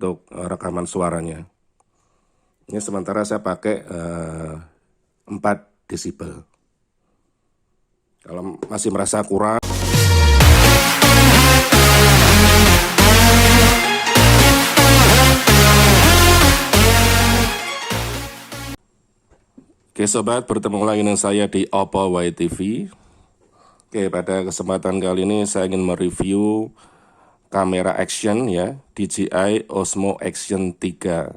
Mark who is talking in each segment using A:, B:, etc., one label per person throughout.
A: untuk rekaman suaranya. Ini sementara saya pakai 4 desibel. Kalau masih merasa kurang, oke sobat, bertemu lagi dengan saya di Oppo YTV. Oke, pada kesempatan kali ini saya ingin mereview kamera action ya, DJI Osmo Action 3.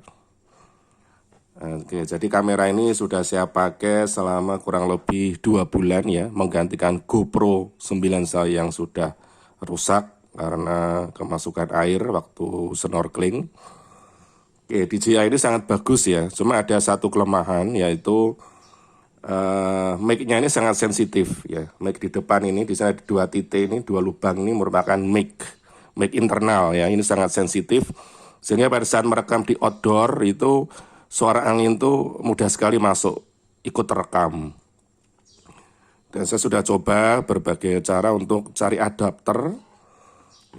A: Oke, jadi kamera ini sudah saya pakai selama kurang lebih 2 bulan ya, menggantikan GoPro 9 saya yang sudah rusak karena kemasukan air waktu snorkeling. Oke, DJI ini sangat bagus ya, cuma ada satu kelemahan yaitu mic-nya ini sangat sensitif ya. Mic di depan ini, di sana ada 2 titik ini, 2 lubang ini merupakan mic internal ya. Ini sangat sensitif sehingga pada saat merekam di outdoor itu suara angin tuh mudah sekali masuk, ikut terekam. Dan saya sudah coba berbagai cara untuk cari adapter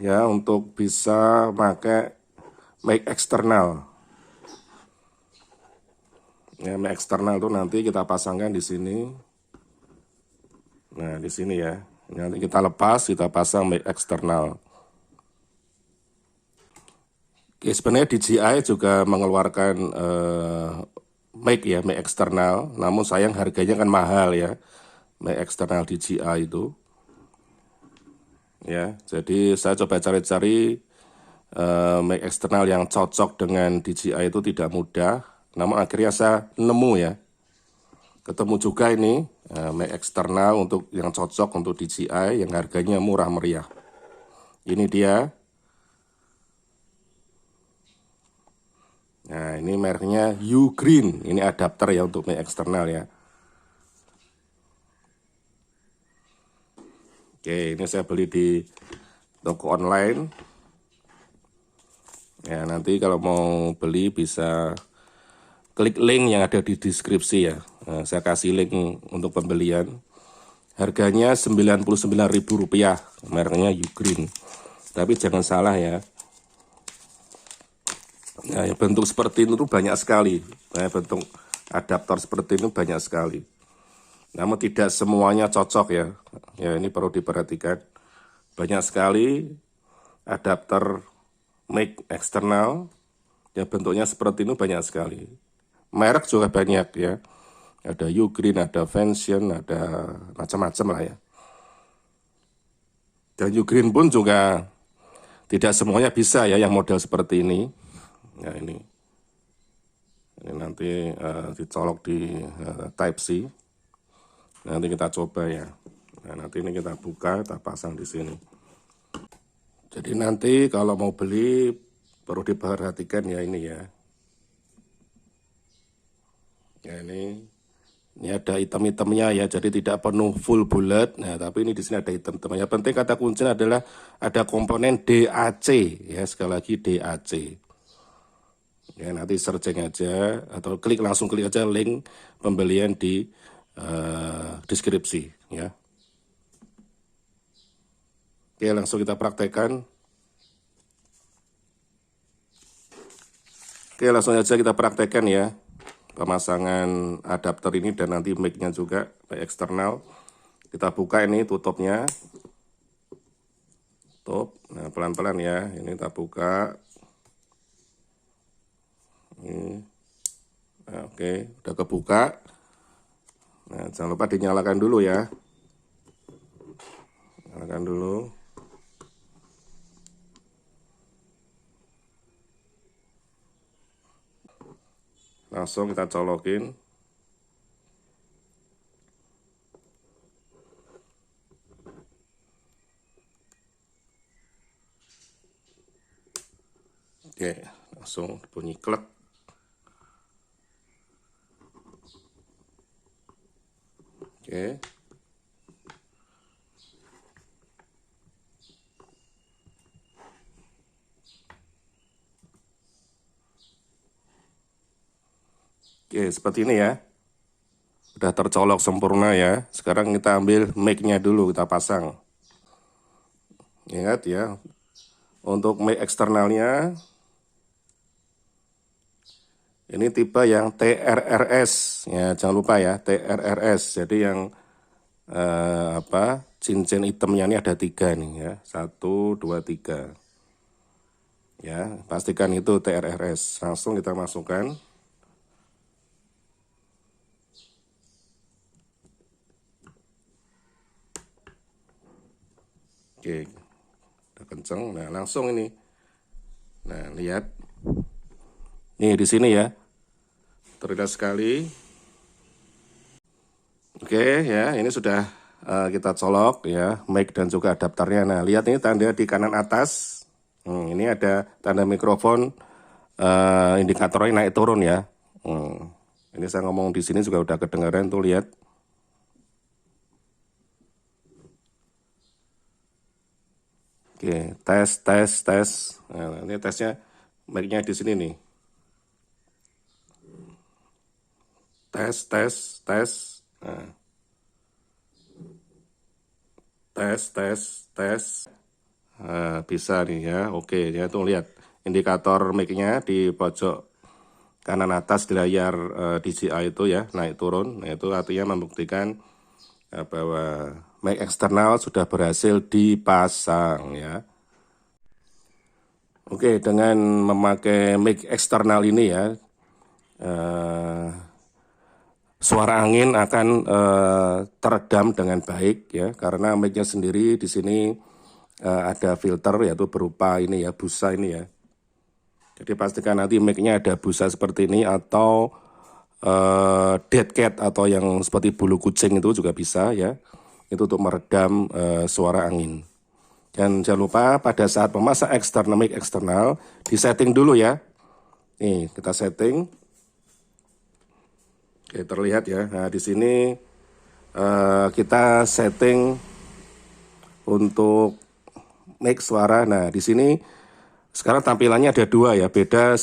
A: ya untuk bisa pakai mic eksternal. Ya, mic eksternal itu nanti kita pasangkan di sini. Nah, di sini ya. Nanti kita lepas, kita pasang mic eksternal. Oke, sebenarnya DJI juga mengeluarkan mic ya, mic eksternal. Namun sayang harganya kan mahal ya, mic eksternal DJI itu. Ya, jadi saya coba cari-cari mic eksternal yang cocok dengan DJI itu tidak mudah. Namun akhirnya saya nemu ya, ketemu juga ini mic eksternal untuk yang cocok untuk DJI yang harganya murah meriah. Ini dia. Nah, ini mereknya Ugreen. Ini adapter ya untuk mic eksternal ya. Oke, ini saya beli di toko online. Ya, nanti kalau mau beli bisa klik link yang ada di deskripsi ya. Nah, saya kasih link untuk pembelian. Harganya Rp99.000, mereknya Ugreen. Tapi jangan salah ya. Nah, bentuk seperti itu banyak sekali. Nah, bentuk adaptor seperti ini banyak sekali. Namun tidak semuanya cocok ya. Ya, ini perlu diperhatikan. Banyak sekali adapter mic eksternal yang bentuknya seperti ini banyak sekali. Merek juga banyak ya. Ada Ugreen, ada Vention, ada macam-macam lah ya. Dan Ugreen pun juga tidak semuanya bisa ya yang model seperti ini. Nah, ini nanti dicolok di Type C. Nanti kita coba ya. Nah, nanti ini kita buka, kita pasang di sini. Jadi nanti kalau mau beli perlu diperhatikan ya ini ya. Ya ini ada item-itemnya ya, jadi tidak penuh full bulat. Nah, tapi ini di sini ada item-itemnya. Yang penting kata kuncinya adalah ada komponen DAC ya, sekali lagi DAC. Ya, nanti searching aja atau langsung klik aja link pembelian di deskripsi ya. Oke, langsung kita praktekkan. Oke, langsung aja kita praktekkan ya pemasangan adapter ini dan nanti mic-nya juga, mic eksternal. Kita buka ini tutupnya. Tutup. Nah, pelan-pelan ya. Ini kita buka. Ini. Nah, oke, udah kebuka. Nah, jangan lupa dinyalakan dulu ya. Nyalakan dulu. Langsung kita colokin. Oke, langsung bunyi klek. Oke. Oke, seperti ini ya. Udah tercolok sempurna ya. Sekarang kita ambil mic-nya dulu, kita pasang. Ingat ya, untuk mic eksternalnya Ini tipe yang TRRS, ya jangan lupa ya, TRRS. Jadi yang cincin hitamnya ini ada 3 nih ya, 1, 2, 3. Ya, pastikan itu TRRS. Langsung kita masukkan. Oke, udah kenceng. Nah, langsung ini. Nah, lihat. Nih di sini ya. Terlihat sekali. Oke, ya, ini sudah kita colok ya, mic dan juga adapternya. Nah, lihat ini tanda di kanan atas. Ini ada tanda mikrofon, indikatornya naik turun ya. Ini saya ngomong di sini juga udah kedengaran tuh, lihat. Oke, tes. Nah, ini tesnya, mic-nya di sini nih. Tes. Nah. Tes. Nah, bisa nih ya, oke ya, tuh lihat indikator mic-nya di pojok kanan atas di layar DJI itu ya, naik turun. Nah, itu artinya membuktikan bahwa mic eksternal sudah berhasil dipasang ya. Oke, dengan memakai mic eksternal ini ya, suara angin akan teredam dengan baik ya, karena mic-nya sendiri di sini ada filter, yaitu berupa ini ya, busa ini ya. Jadi pastikan nanti mic-nya ada busa seperti ini, atau dead cat atau yang seperti bulu kucing itu juga bisa ya. Itu untuk meredam suara angin. Dan jangan lupa pada saat memasang mic eksternal, disetting dulu ya. Nih, kita setting. Oke, terlihat ya. Nah, di sini kita setting untuk mic suara. Nah, di sini sekarang tampilannya ada 2 ya. Beda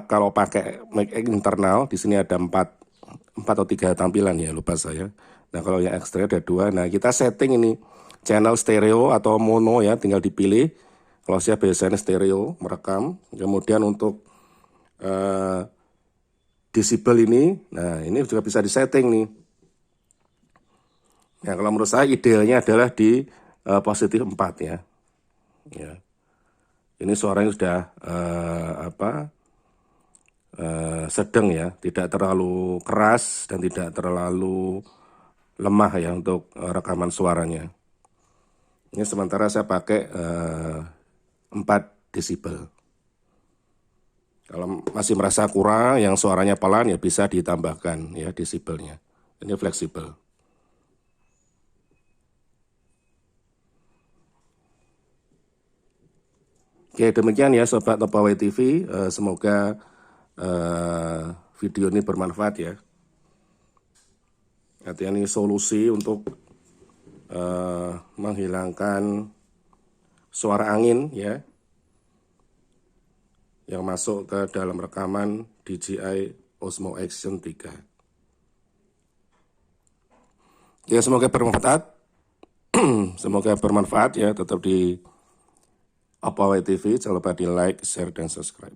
A: kalau pakai mic internal, di sini ada 4 atau 3 tampilan ya, lupa saya. Nah, kalau yang eksternal ada 2. Nah, kita setting ini channel stereo atau mono ya, tinggal dipilih. Kalau saya biasanya stereo, merekam. Kemudian untuk desibel ini, nah ini juga bisa disetting nih. Nah, kalau menurut saya idealnya adalah di positif 4 ya. Ya. Ini suaranya sudah sedang ya, tidak terlalu keras dan tidak terlalu lemah ya untuk rekaman suaranya. Ini sementara saya pakai 4 desibel. Kalau masih merasa kurang, yang suaranya pelan ya bisa ditambahkan ya desibelnya. Ini fleksibel. Oke, demikian ya Sobat Nopawai TV. Semoga video ini bermanfaat ya. Artinya ini solusi untuk menghilangkan suara angin ya, yang masuk ke dalam rekaman DJI Osmo Action 3. Ya, semoga bermanfaat. Semoga bermanfaat ya, tetap di Nopawai TV. Jangan lupa di like, share, dan subscribe.